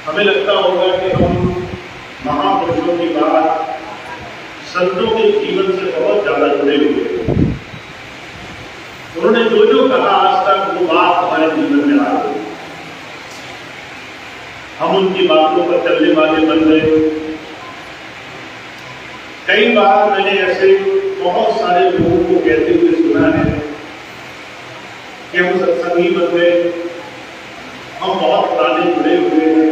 हमें लगता होगा कि हम महापुरुषों की बात, संतों के जीवन से बहुत ज्यादा जुड़े हुए हैं। उन्होंने जो जो कहा आज तक वो बात हमारे जीवन में आ गई, हम उनकी बातों पर चलने वाले बन गए। कई बार मैंने ऐसे बहुत सारे लोगों को कहते हुए सुना है कि हम सत्संगी बन गए, हम बहुत पुराने जुड़े हुए हैं,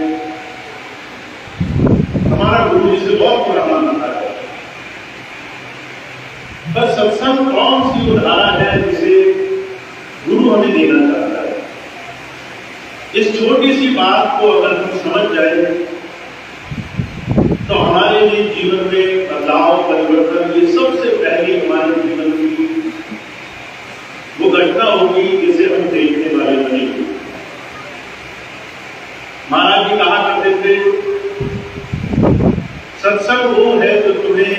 हमारा गुरु जी से बहुत पुराना नाता है। बस सत्संग कौन सी उदाहरण है जिसे गुरु हमें देना चाहता है? इस छोटी सी बात को अगर हम समझ जाए तो हमारे लिए जीवन में बदलाव, परिवर्तन, ये सबसे पहली हमारे जीवन की वो घटना होगी जिसे हम देखने वाले बनेंगे। महाराज जी कहा करते थे, सत्संग वो है जो तुम्हें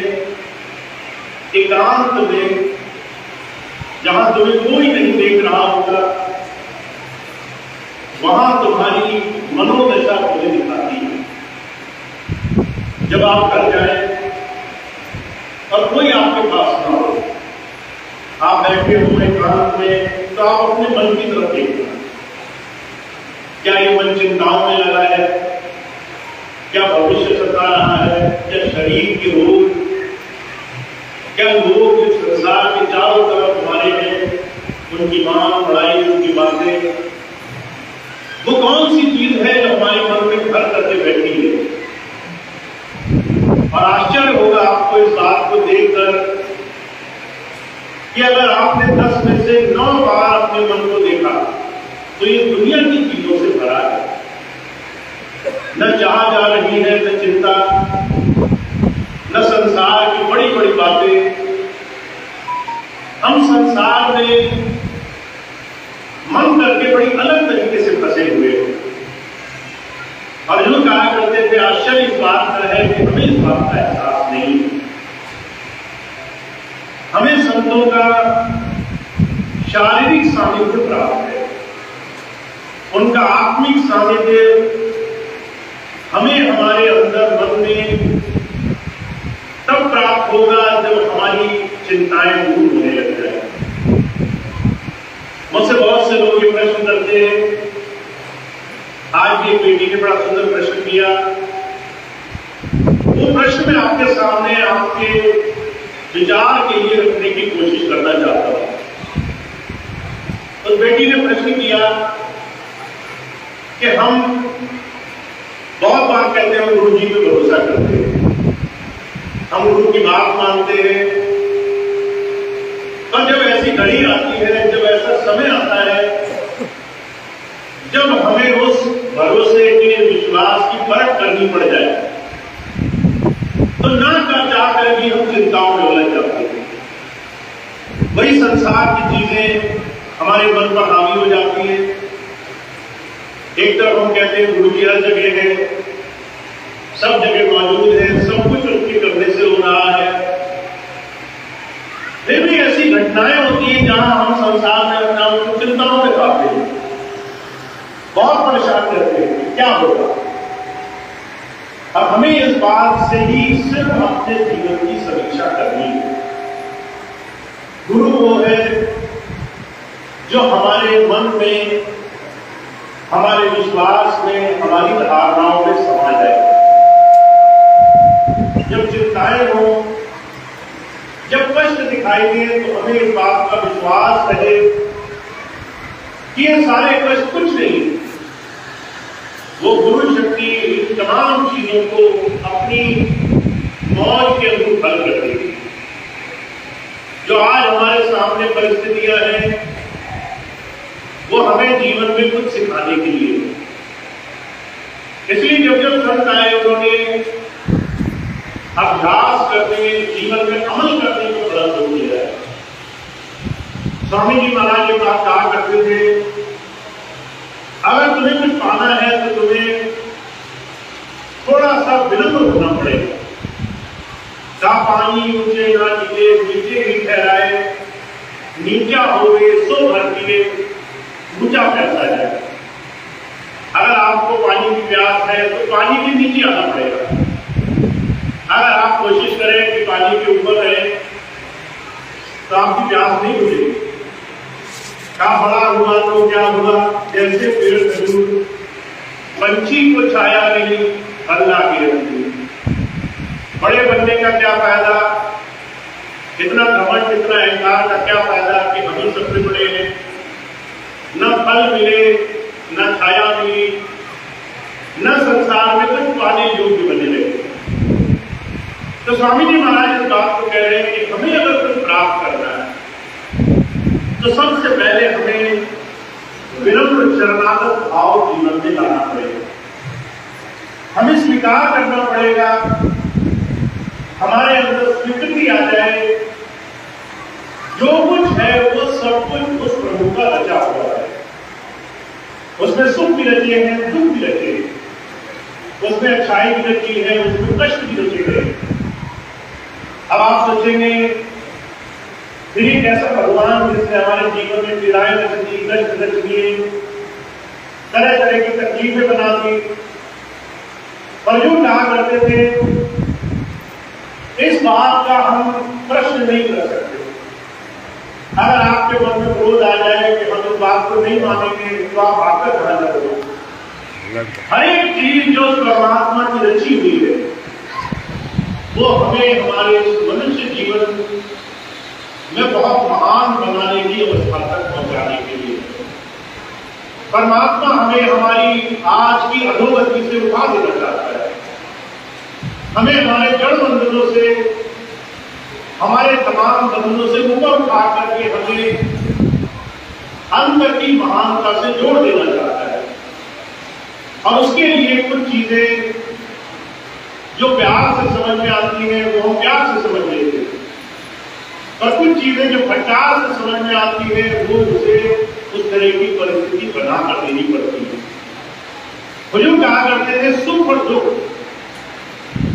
एकांत में, जहां तुम्हें कोई नहीं देख रहा होगा, वहां तुम्हारी मनोदशा तुम्हें दिखाती है। जब आप घर जाए और कोई आपके पास ना हो, आप बैठे हो एकांत में, तो आप अपने मन की तरफ देखना। क्या ये मन चिंताओं में लगा है? क्या भविष्य सता रहा है? क्या शरीर की रोग? क्या लोग इस संसार के चारों तरफ हमारे हैं, उनकी मांग, लड़ाई, उनकी बातें, वो कौन सी चीज है जो हमारे मन में घर करके बैठी है? और आश्चर्य होगा आपको इस बात को देखकर कि अगर आपने 10 में से 9 बार अपने मन को देखा तो ये दुनिया की चीजों से भरा है। न जहां जा रही है, न चिंता, न संसार की बड़ी बड़ी बातें। हम संसार में मन करके बड़ी अलग तरीके से फंसे हुए हैं। और जो कहा करते थे, आश्चर्य इस बात का है कि हमें इस बात का एहसास नहीं है। हमें संतों का शारीरिक सानिध्य प्राप्त है, उनका आत्मिक सानिध्य हमें हमारे अंदर मन में तब प्राप्त होगा जब हमारी चिंताएं दूर होने लग जाए। मुझसे बहुत से लोग ये प्रश्न करते हैं, आज भी एक बेटी ने बड़ा सुंदर प्रश्न किया। वो प्रश्न मैं आपके सामने आपके विचार के लिए रखने की कोशिश करना चाहता हूं। उस बेटी ने प्रश्न किया कि हम बहुत बार कहते हैं, हम गुरु जी पे भरोसा करते हैं, हम गुरु की बात मानते हैं, पर जब ऐसी घड़ी आती है, जब ऐसा समय आता है, जब हमें उस भरोसे के विश्वास की परख करनी पड़ जाए, तो ना चाहकर भी हम चिंताओं में उलझ जाते हैं। वही संसार की चीजें हमारे मन पर हावी हो जाती है। एक तरफ हम कहते हैं गुरु जी हर जगह है, सब जगह मौजूद है, सब कुछ उसके करने से हो रहा है। फिर भी ऐसी घटनाएं होती हैं जहां हम संसार में अपना उनको चिंताओं में पाते हैं, बहुत परेशान करते हैं, क्या होगा। अब हमें इस बात से ही सिर्फ अपने जीवन की समीक्षा करनी है। गुरु वो है जो हमारे मन में, हमारे विश्वास में, हमारी धारणाओं में समा जाए। जब चिंताएं हो, जब कष्ट दिखाई दे, तो हमें इस बात का विश्वास रहे कि ये सारे कष्ट कुछ नहीं, वो गुरु शक्ति इन तमाम चीजों को अपनी मौज के अनुरूप हल कर देगी। जो आज हमारे सामने परिस्थितियां हैं, वो हमें जीवन में कुछ सिखाने के लिए। इसलिए जब जब संत आए, उन्होंने अभ्यास करने, जीवन में अमल करने को बड़ा जोर दिया है। स्वामी जी महाराज ये बात कहा करते थे, अगर तुम्हें कुछ पाना है तो तुम्हें थोड़ा सा विनम्र होना पड़ेगा। का पानी ऊंचे ना नीचे, नीचे ही ठहराए, नीचा होवे सो भर दिए, ऊंचा पैसा जाए। अगर आपको पानी की प्यास है तो पानी के नीचे आना पड़ेगा। अगर आप कोशिश करें कि पानी के ऊपर रहे तो आपकी प्यास नहीं बुझेगी। क्या बड़ा हुआ तो क्या हुआ, जैसे पेड़ खजूर, पंछी को छाया मिली अल्लाह की रंगी। बड़े बनने का क्या फायदा, इतना घमंड इतना अहंकार का क्या फायदा कि हम सबसे बड़े हैं, न फल मिले न छाया मिली, न संसार में कुछ पाने योग्य बने रहे। तो स्वामी जी महाराज इस बात को कह रहे हैं कि हमें अगर कुछ प्राप्त करना है तो सबसे पहले हमें विनम्र शरणागत भाव जीवन में लाना पड़ेगा। हमें स्वीकार करना पड़ेगा, हमारे अंदर स्वीकृति आ जाए, जो कुछ है वो सब कुछ उस प्रभु का रचा हुआ है। उसमें सुख भी रचे हैं, दुख भी रचे हैं, उसमें अच्छाई भी रची है, उसमें कष्ट भी रचे गए। अब आप सोचेंगे फिर एक ऐसा भगवान जिसने हमारे जीवन में पीड़ाएं रच दी, कष्ट रच दिए, तरह तरह की तकलीफें बना दी, और यूं कहा करते थे, इस बात का हम प्रश्न नहीं कर सकते। अगर आपके मन में क्रोध आ जाए कि हम इस बात को नहीं मानेंगे तो आप भागकर कहां जाओगे। हर एक चीज जो परमात्मा की रची हुई है वो हमें हमारे मनुष्य जीवन में बहुत महान बनाने की अवस्था तक पहुंचाने के लिए परमात्मा हमें हमारी आज की अधोगति से उठा देना चाहता है। हमें हमारे जड़ बंधनों से, हमारे तमाम बंधनों से ऊपर उठा करके हमें अंतर की महानता से जोड़ देना चाहता है। और उसके लिए कुछ चीजें जो प्यार से समझ में आती हैं वो हम प्यार से समझ लेते हैं, और कुछ चीजें जो फटकार से समझ में आती है वो उसे उस तरह की परिस्थिति बना कर देनी पड़ती है। हुजूर कहा करते थे सुख और दुख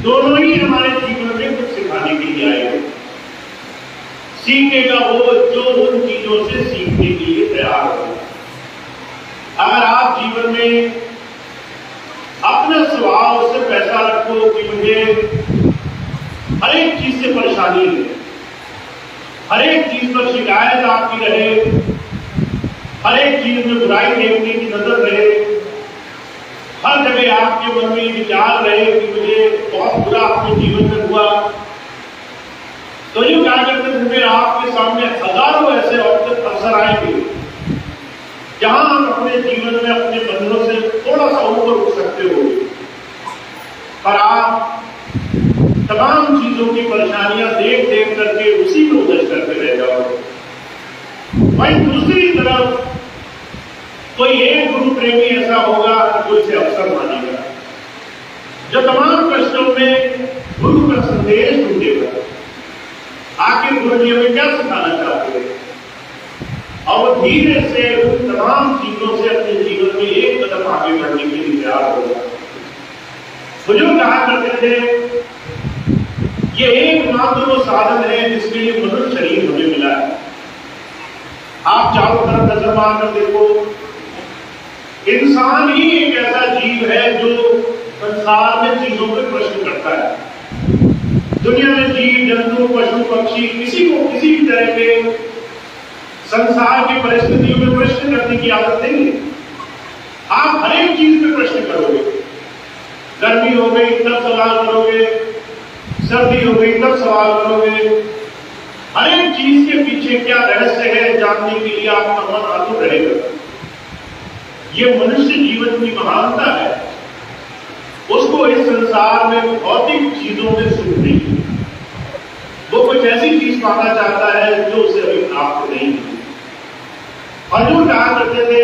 दोनों ही हमारे जीवन में कुछ सिखाने के लिए आए हैं। सीखेगा वो जो उन चीजों से सीखने के लिए तैयार हो। अगर आप जीवन में अपने स्वभाव से पैसा रखो कि मुझे हर एक चीज से परेशानी है, हर एक चीज पर शिकायत आपकी रहे, हर एक चीज में बुराई देखने की नजर रहे, हर जगह आपके मन में विचार रहे कि मुझे बहुत बुरा अपने जीवन में हुआ, तो ये क्या करते थे, आपके सामने हजारों ऐसे अवसर आएंगे जहां आप अपने जीवन में अपने बंधनों से थोड़ा सा ऊपर उठ सकते हो, पर आप तमाम चीजों की परेशानियां देख देख करके उसी में उलझ करके रह जाओगे। वहीं दूसरी तरफ कोई एक गुरु प्रेमी ऐसा होगा जो इसे अवसर मानेगा, जो तमाम कष्टों में गुरु का संदेश ढूंढेगा। आखिर गुरु जी हमें क्या सिखाना चाहते हैं, और धीरे से उन तमाम चीजों से अपने जीवन में एक कदम आगे बढ़ने के लिए तैयार होगा। बुजुर्ग कहा करते थे ये एकमात्र वो साधन है जिसके लिए मनुष्य शरीर हमें मिला है। आप चारों तरफ नजर मारकर देखो, इंसान ही एक ऐसा जीव है जो संसार में चीजों पर प्रश्न करता है। दुनिया में जीव जंतु पशु पक्षी किसी को किसी भी तरह के संसार की परिस्थितियों में प्रश्न करने की आदत नहीं है। आप हर एक चीज में प्रश्न करोगे, गर्मी हो गई तब सवाल करोगे, सर्दी हो गई तब सवाल करोगे। हर एक चीज के पीछे क्या रहस्य है जानने के लिए आपका मन आतुर रहेगा। ये मनुष्य जीवन की महानता है, उसको इस संसार में भौतिक चीजों में सुख नहीं है। वो कुछ ऐसी चीज पाना चाहता है जो उसे अभी प्राप्त नहीं है। अर्जुन कहा करते थे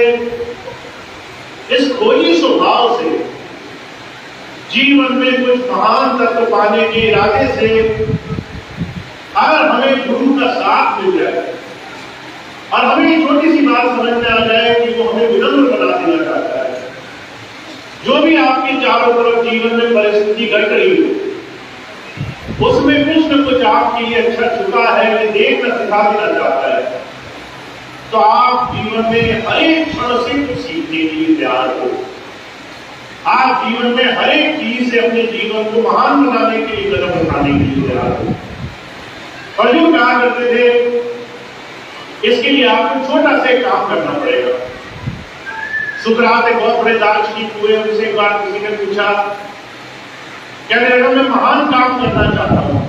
इस खोजी स्वभाव से जीवन में कुछ महान तत्व पाने के इरादे से अगर हमें गुरु का साथ मिल जाए और हमें एक छोटी सी बात समझ में आ जाए कि वो हमें विनम्र बना देना चाहता है। जो भी आपके चारों तरफ जीवन में परिस्थिति घट रही हो उसमें कुछ न कुछ आपके लिए अच्छा छुपा है, ये देखकर सिखा देना चाहता है, तो आप जीवन में हर एक क्षण से कुछ सीखने के लिए तैयार हो। आप जीवन में हर एक चीज से अपने जीवन को महान बनाने के लिए कदम उठाने के लिए तैयार हो। और जो कहा करते थे, इसके लिए आपको छोटा सा काम करना पड़ेगा। सुकरात एक बहुत बड़े दार्शनिक हुए, उनसे एक बार किसी ने पूछा, कहने लगा मैं महान काम करना चाहता हूं।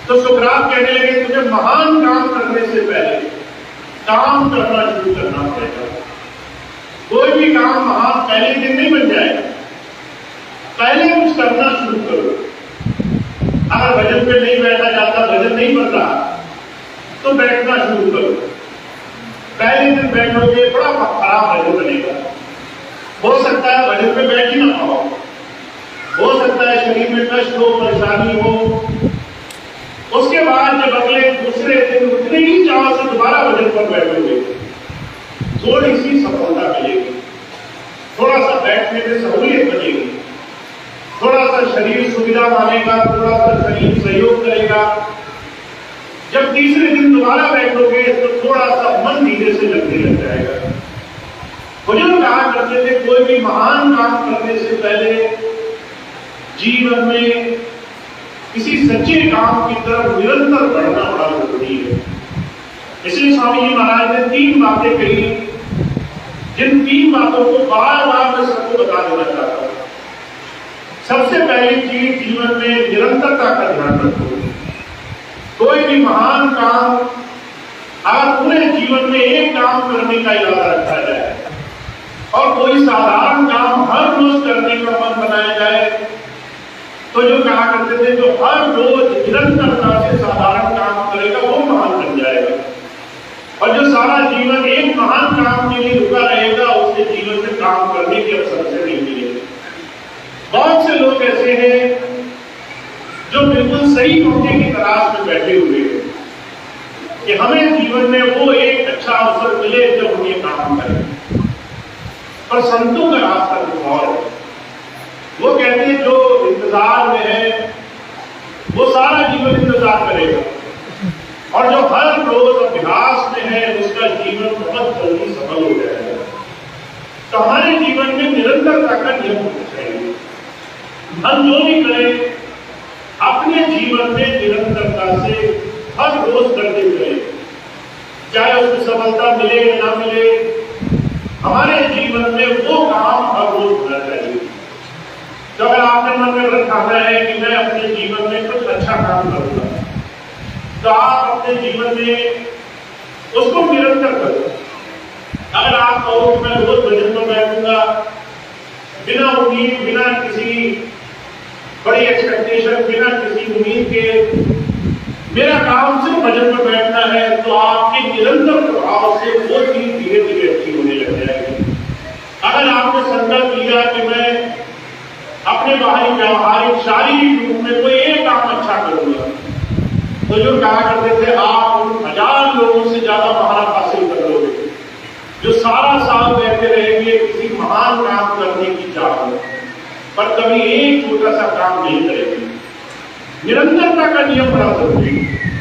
तो सुकरात कहने लगे तुझे महान काम करने से पहले काम करना शुरू करना पड़ेगा। कोई भी काम महान पहले दिन नहीं बन जाएगा, पहले कुछ करना शुरू करो। अगर भजन पे नहीं बैठा जाता, भजन नहीं बन रहा, तो बैठना शुरू करो। पहले दिन बैठोगे बड़ा खराब भजन बनेगा। हो सकता है भजन पे बैठ ही ना पाओ, हो सकता है शरीर में कष्ट हो, परेशानी हो। उसके बाद जब अगले दूसरे दिन उतने ही चाव से दोबारा भजन पर बैठोगे, थोड़ी सी सफलता मिलेगी, थोड़ा सा बैठने में सहूलियत बनेगी, थोड़ा सा शरीर सुविधा मानेगा, थोड़ा सा शरीर सहयोग करेगा। जब तीसरे दिन दोबारा बैठोगे तो थोड़ा सा मन धीरे से लगने लग जाएगा। बुजुर्ग कहा करते थे, कोई भी महान काम करने से पहले जीवन में किसी सच्चे काम की तरफ निरंतर बढ़ना बड़ा जरूरी है। इसलिए स्वामी जी महाराज ने 3 बातें कही, जिन 3 बातों को बार बार मैं सबको बता देना चाहता हूं। सबसे पहली चीज, जीवन में निरंतरता का ध्यान रखो। कोई भी महान काम, अगर पूरे जीवन में एक काम करने का इरादा रखा जाए और कोई साधारण काम हर रोज करने का मन बनाया जाए, तो जो कहा करते थे, जो हर रोज निरंतरता से साधारण काम करेगा वो महान बन जाएगा। और जो सारा जीवन एक महान काम के लिए रुका रहेगा, उसके जीवन में काम करने के अवसर से नहीं मिलेगा। बहुत से लोग ऐसे हैं जो बिल्कुल सही मौके की तलाश में बैठे हुए हैं कि हमें जीवन में वो एक अच्छा अवसर मिले जब हम ये काम करें। पर संतों का रास्ता कुछ और है। वो कहते हैं जो इंतजार में है वो सारा जीवन इंतजार करेगा, और जो हर रोज अभ्यास में है उसका जीवन बहुत जल्दी सफल हो जाएगा। तो हमारे जीवन में निरंतरता का नियम होना चाहिए। हम जो भी करें अपने जीवन में निरंतरता से हर रोज करते हुए, चाहे उसको सफलता मिले या ना मिले, हमारे जीवन में वो काम हर रोज होना चाहिए। तो अगर आपने मन में रखा है कि मैं अपने जीवन में कुछ अच्छा काम करूंगा, तो आप अपने जीवन में उसको निरंतर करो। अगर आप कहो कि मैं रोज भजन में बैठूंगा बिना उम्मीद, बिना किसी बड़ी एक्सपेक्टेशन, बिना किसी उम्मीद के मेरा काम सिर्फ भजन में बैठना है, तो आपके निरंतर प्रभाव से वो चीज धीरे धीरे अच्छी होने लग जाएगी। अगर आपने संकल्प लिया कि मैं अपने बाहरी व्यवहारिक शारीरिक रूप में कोई एक काम अच्छा करूंगा, तो जो कहा करते थे, आप उन 1000 लोगों से ज्यादा महारत हासिल कर लोगे जो सारा साल कहते रहेंगे किसी महान काम करने की चाह में, पर कभी एक छोटा सा काम नहीं करेंगे। निरंतरता का नियम बड़ा जरूरी है।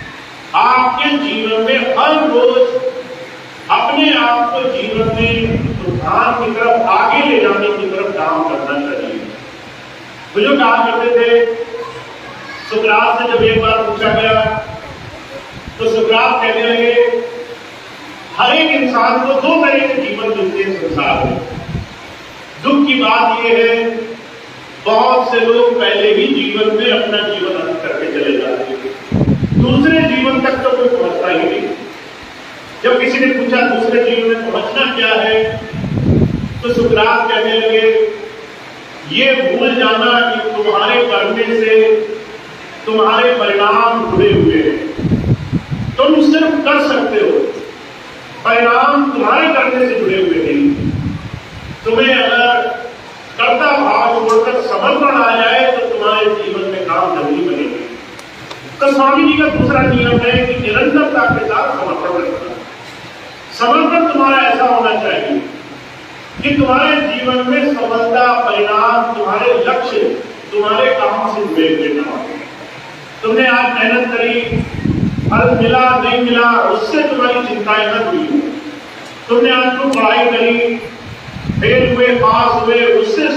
आपके जीवन में हर रोज अपने आप को जीवन में ध्यान की तरफ, आगे ले जाने की तरफ काम करना चाहिए। तो जो कहा करते थे, सुकरात से जब एक बार पूछा गया तो सुकरात कहने लगे, हर एक इंसान को 2 तरह के जीवन मिलते हैं संसार में। दुख की बात यह है, बहुत से लोग पहले ही जीवन में अपना जीवन अंत करके चले जाते हैं। दूसरे जीवन तक तो कोई पहुंचता ही नहीं। जब किसी ने पूछा दूसरे जीवन में पहुंचना क्या है, तो सुकरात कहने लगे, ये भूल जाना कि तुम्हारे करने से तुम्हारे परिणाम जुड़े हुए हैं। तुम सिर्फ कर सकते हो, परिणाम तुम्हारे करने से जुड़े हुए नहीं। तुम्हें अगर कर्ता भाव छोड़कर समर्पण आ जाए तो तुम्हारे जीवन में काम जल्दी बनेगी। तो स्वामी जी का दूसरा नियम है कि निरंतरता के साथ समर्पण रखना। समर्पण तुम्हारा ऐसा होना चाहिए कि तुम्हारे जीवन में सफलता, परिणाम, तुम्हारे लक्ष्य तुम्हारे काम से जुड़े हुए न हो। तुमने आज मेहनत करी, फल मिला नहीं मिला, उससे तुम्हारी चिंताएं न जुड़ी। तुमने आज तुम पढ़ाई करी, फेल हुए, पास हुए, उससे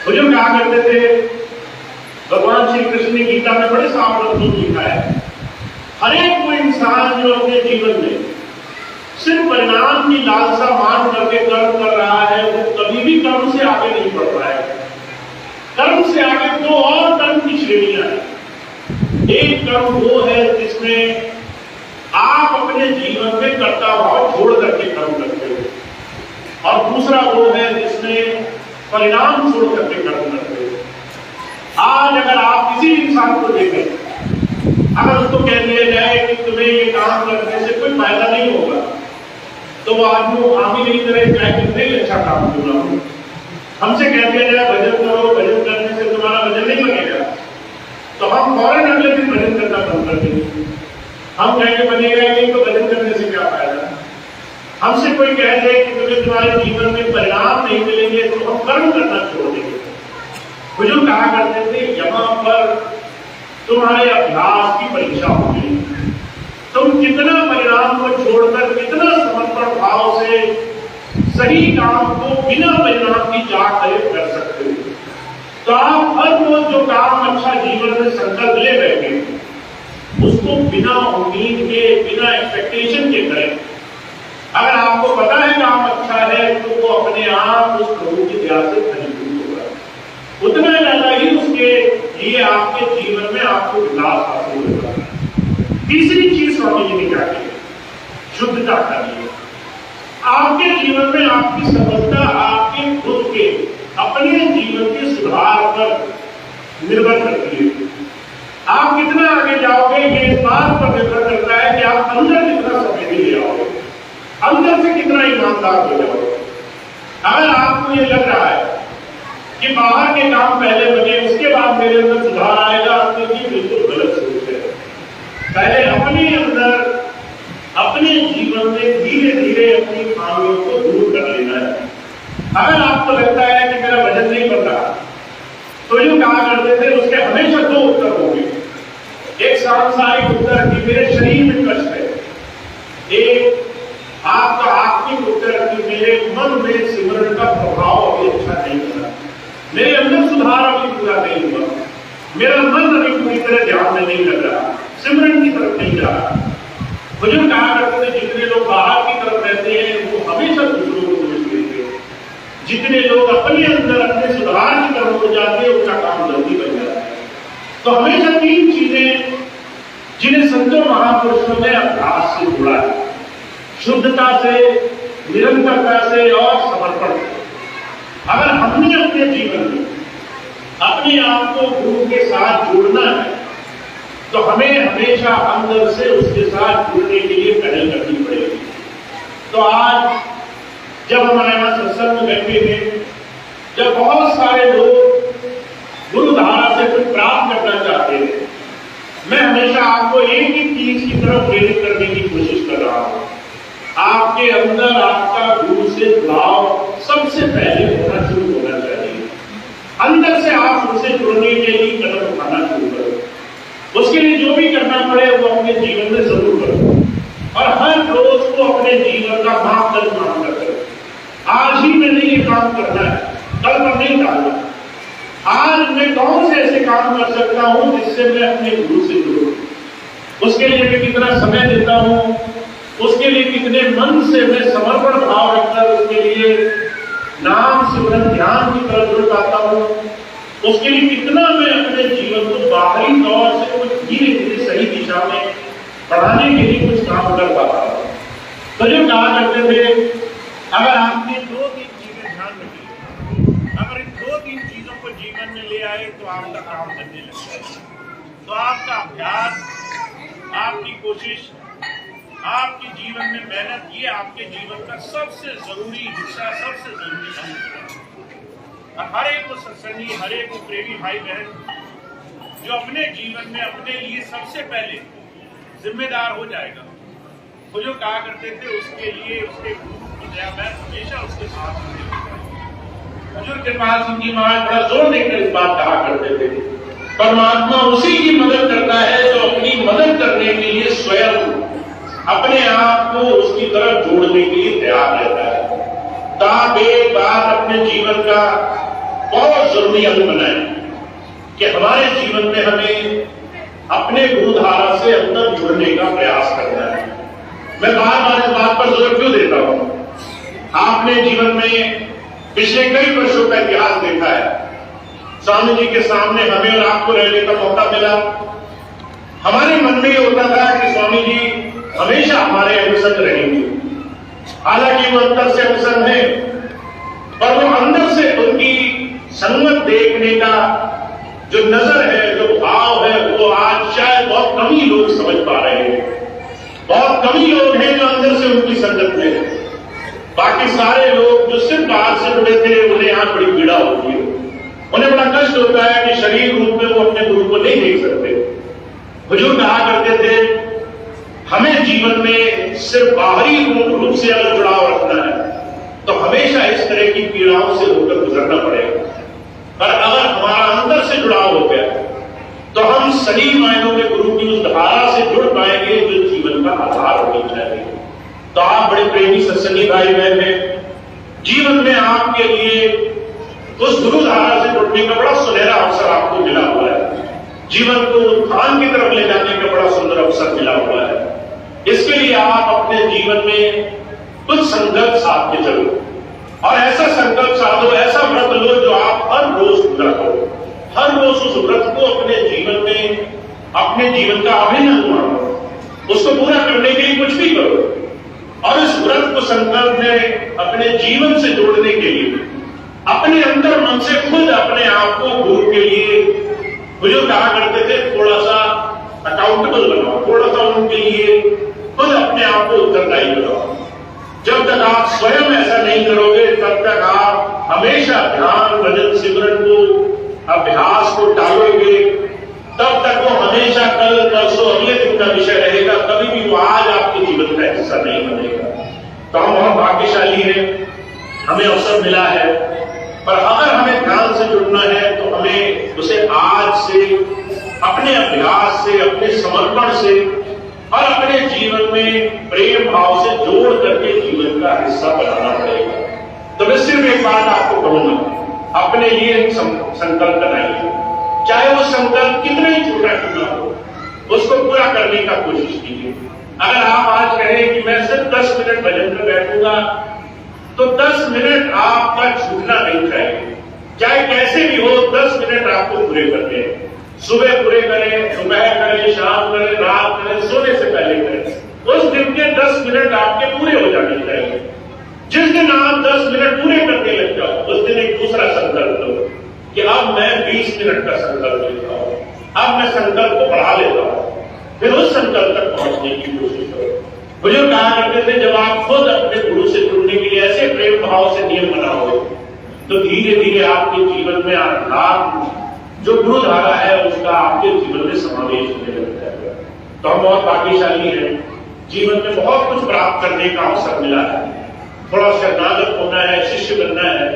हुजूर कहा करते थे, भगवान श्री कृष्ण ने गीता में बड़े साफ लफ्जों में लिखा है, हर एक वो इंसान जो अपने जीवन में सिर्फ परिणाम की लालसा मान करके कर्म कर रहा है, वो कभी भी कर्म से आगे नहीं बढ़ पाएगा। कर्म से आगे दो और कर्म की श्रेणियां हैं। एक कर्म वो है जिसमें आप अपने जीवन में कर्ता भाव छोड़ करके कर्म करते हो, और दूसरा वो है जिसमें परिणाम छोड़ करके कर्म करते हो। आज अगर आप किसी इंसान को देखें, अगर उसको कह दिया जाए कि तुम्हें ये काम करने से कोई फायदा नहीं होगा, तो वो आदमी आम ही नहीं करे, चाहे कितने ही अच्छा काम क्यों ना हो। हमसे कह दिया जाए भजन करो, भजन करने से तुम्हारा भजन नहीं बनेगा, तो हम फौरन अगले दिन भजन करना बंद कर देंगे। हम कहेंगे बनेगा नहीं, तो भजन करने से क्या फायदा। हमसे कोई कह दे कि तुम्हें तुम्हारे जीवन में परिणाम नहीं मिलेंगे, तो हम कर्म करना छोड़ देंगे। हुजूर कहा करते थे, यहाँ पर तुम्हारे अभ्यास की परीक्षा होगी, तुम कितना परिणाम को छोड़कर कितना समर्पण भाव से सही काम को बिना परिणाम की जांच कर सकते हो। तो आप हर रोज जो काम अच्छा जीवन में संकल्प ले बैठे, उसको बिना उम्मीद के, बिना एक्सपेक्टेशन के करें। अगर आपको पता है काम अच्छा है, तो वो अपने आप उस प्रभु की दया से फलीभूत होगा। उतना ज्यादा ही उसके लिए आपके जीवन में आपको विलास हासिल होगा। तीसरी चीज स्वामी जी ने क्या की, शुद्धता करनी है। आपके जीवन में आपकी सफलता आपके खुद के अपने जीवन के सुधार पर निर्भर करती है। आप कितना आगे जाओगे, ये इस बात पर निर्भर करता है कि आप अंदर कितना समय ले आओगे, अंदर से कितना ईमानदार हो जाओगे। अगर आपको ये लग रहा है कि बाहर के काम पहले बने, उसके बाद मेरे अंदर सुधार आएगा, तो ये बिल्कुल गलत सोच है। पहले अपने अंदर, अपने जीवन में धीरे धीरे अपनी खामियों को दूर कर लेना है। अगर आपको लगता है कि मेरा वजन नहीं बढ़ रहा, तो जो कहा करते थे उसके हमेशा दो उत्तर होंगे। एक सांसारिक उत्तर कि मेरे शरीर में कष्ट है, एक आपका आत्मिक उत्तर कि मेरे मन में सिमरन का प्रभाव अभी अच्छा नहीं हुआ, मेरे अंदर सुधार अभी पूरा नहीं हुआ, मेरा मन अभी पूरी तरह ध्यान में नहीं लग रहा, सिमरन की तरफ नहीं जा रहा। हुजूर कहा करते थे, जितने लोग बाहर की तरफ रहते हैं वो हमेशा दूसरों को दोष देते हैं, जितने लोग अपने अंदर अपने सुधार की तरफ हो जाते हैं उनका काम जल्दी बन जाता है। तो हमेशा तीन चीजें जिन्हें संतों महापुरुषों ने अभ्यास से जोड़ा है, शुद्धता से, निरंतरता से और समर्पण से। अगर हमने अपने जीवन में अपने आप को गुरु के साथ जोड़ना है, तो हमें हमेशा अंदर से उसके साथ जुड़ने के लिए पहल करनी पड़ेगी। तो आज जब हमारे यहाँ सत्संग में बैठे हैं, जब बहुत सारे लोग गुरु धारा से कुछ प्राप्त करना चाहते हैं, मैं हमेशा आपको एक ही चीज की तरफ प्रेरित करने की कोशिश कर रहा हूं। आपके अंदर आपका गुरु से जुड़ाव सबसे पहले होना शुरू होना चाहिए। अंदर से आप उनसे जुड़ने के लिए कदम उठाना शुरू करो। उसके लिए जो भी करना पड़े वो अपने जीवन में जरूर करो, और हर रोज को अपने जीवन का मापदंड मानकर करो। आज ही मैंने ये काम करना है, कल पर नहीं डालना। आज मैं कौन से ऐसे काम कर सकता हूं जिससे मैं अपने गुरु से जुड़ूं, उसके लिए मैं कितना समय देता हूं, उसके लिए कितने मन से मैं समर्पण भाव रखकर उसके लिए नाम सिमरन ध्यान की तरफ जुड़ पाता हूं, उसके लिए कितना मैं अपने जीवन को बाहरी तौर से कुछ धीरे धीरे सही दिशा में बढ़ाने के लिए कुछ काम कर पाता हूं। तो जो कहा करते थे, अगर आपने 2-3 चीजें ध्यान रखी, अगर इन 2-3 चीजों को जीवन में ले आए तो आपका काम बनने लगता है। तो आपका अभ्यास, आपकी कोशिश, आपके जीवन में मेहनत, ये आपके जीवन का सबसे जरूरी हिस्सा, सबसे जरूरी अंग है। और हर एक को सत्संगी, हर एक को प्रेमी भाई बहन जो अपने जीवन में अपने लिए सबसे पहले जिम्मेदार हो जाएगा, वो जो कहा करते थे उसके लिए उसके गुरु की दया मैं हमेशा उसके साथ हुजूर कृपाल सिंह जी महाराज बड़ा जोर देकर इस बात कहा करते थे, परमात्मा उसी की मदद करता है जो अपनी मदद करने के लिए स्वयं अपने आप को उसकी तरफ जोड़ने के लिए तैयार रहता है। तो आप एक बात अपने जीवन का बहुत जरूरी अंग बनाए कि हमारे जीवन में हमें अपने गुरुधारा से अंदर जुड़ने का प्रयास करना है। मैं बार बार इस बात पर जोर क्यों देता हूं? आपने जीवन में पिछले कई वर्षों का इतिहास देखा है। स्वामी जी के सामने हमें और आपको रहने का मौका मिला। हमारे मन में ये होता था कि स्वामी जी हमेशा हमारे अनुसंग रहेंगे। हालांकि वो अंदर से अनुसंग है, पर वो अंदर से उनकी संगत देखने का जो नजर है, जो भाव है, वो आज शायद बहुत कम ही लोग समझ पा रहे हैं। बहुत कम ही लोग हैं जो अंदर से उनकी संगत में है। बाकी सारे लोग जो सिर्फ बाहर से जुड़े थे, उन्हें यहां बड़ी पीड़ा होती है। उन्हें बड़ा कष्ट होता है कि शरीर रूप में वो अपने गुरु को नहीं देख सकते। हुजूर कहा करते थे, हमें जीवन में सिर्फ बाहरी रूप से अगर जुड़ाव रखना है तो हमेशा इस तरह की पीड़ाओं से होकर गुजरना पड़ेगा। पर अगर हमारा अंदर से जुड़ाव हो गया तो हम सही मायनों में गुरु की उस धारा से जुड़ पाएंगे जो जीवन का आधार होनी चाहिए। तो आप बड़े प्रेमी सत्संगी भाई बहन हैं। जीवन में आपके लिए उस गुरु धारा से जुड़ने का बड़ा सुनहरा अवसर आपको मिला हुआ है। जीवन को उत्थान की तरफ ले जाने का बड़ा सुंदर अवसर मिला हुआ है। इसके लिए आप अपने जीवन में कुछ संकल्प साध के चलो और ऐसा संकल्प साधो, ऐसा व्रत लो जो आप हर रोज पूरा करो। हर रोज उस व्रत को अपने जीवन में, अपने जीवन का अभिन्न अंग मानो। उसको पूरा करने के लिए कुछ भी करो और इस व्रत को संकल्प में अपने जीवन से जोड़ने के लिए अपने अंदर मन से खुद अपने आप को गुरु के लिए, मुझे कहा करते थे, थोड़ा सा अकाउंटेबल बनाओ, थोड़ा सा उनके लिए खुद अपने आप को उत्तरदायी बनाओ। जब तक आप स्वयं ऐसा नहीं करोगे तब तक आप हमेशा ध्यान, भजन, सिमरन को, अभ्यास को टालोगे। तब तक वो हमेशा कल, परसों, अगले दिन का विषय रहेगा। कभी भी वो आज आपके जीवन का हिस्सा नहीं बनेगा। तो हम बहुत भाग्यशाली हैं, हमें अवसर मिला है। पर अगर हमें ध्यान से जुड़ना है तो हमें उसे आज से, अपने अभ्यास से, अपने समर्पण से और अपने जीवन में प्रेम भाव से जोड़ करके जीवन का हिस्सा बनाना पड़ेगा। तो मैं सिर्फ एक बात आपको कहूंगा, अपने लिए एक संकल्प बनाइए। चाहे वो संकल्प कितना ही छोटा क्यों ना हो, उसको पूरा करने का कोशिश कीजिए। अगर आप आज कहें कि मैं सिर्फ 10 मिनट भजन में बैठूंगा तो 10 मिनट आपका छूटना नहीं चाहिए। चाहे कैसे भी हो, 10 मिनट आपको पूरे करने हैं। सुबह पूरे करें, दोपहर करें, शाम करें, रात करें, सोने से पहले करें। उस दिन के 10 मिनट आपके पूरे हो जाने चाहिए। जिस दिन आप 10 मिनट पूरे करने लग जाओ, उस दिन एक दूसरा संकल्प लो कि अब मैं 20 मिनट का संकल्प लेता हूं, अब मैं संकल्प को बढ़ा लेता हूं। फिर उस संकल्प तक पहुंचने की कोशिश करो। मुझे कहा करते थे, जब आप खुद अपने गुरु से जुड़ने के लिए ऐसे प्रेम भाव से नियम बनाओगे तो धीरे धीरे आपके जीवन में अध्यात्म, जो गुरु धारा है, उसका आपके जीवन में समावेश होने लगता है। तो हम बहुत भाग्यशाली हैं, जीवन में बहुत कुछ प्राप्त करने का अवसर मिला है। थोड़ा शरणागत होना है, शिष्य बनना है,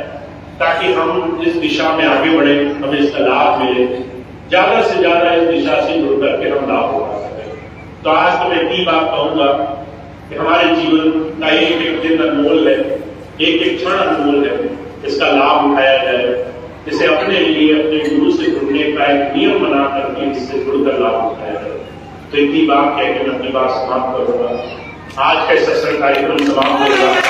ताकि हम इस दिशा में आगे बढ़े, हमें इसका लाभ मिले। ज्यादा से ज्यादा इस दिशा से जुड़ करके हम लाभ उठा सकें। तो आज तो मैं इतनी बात कहूंगा कि हमारे जीवन का एक एक दिन अनमोल है, एक एक क्षण अनमोल है। इसका लाभ उठाया जाए, इसे अपने लिए, अपने गुरु से जुड़ने का एक नियम बना करके इससे जुड़कर लाभ उठाया जाए। तो इतनी बात कह के मैं अपनी बात समाप्त करूंगा। आज का सत्संग कार्यक्रम समाप्त होगा।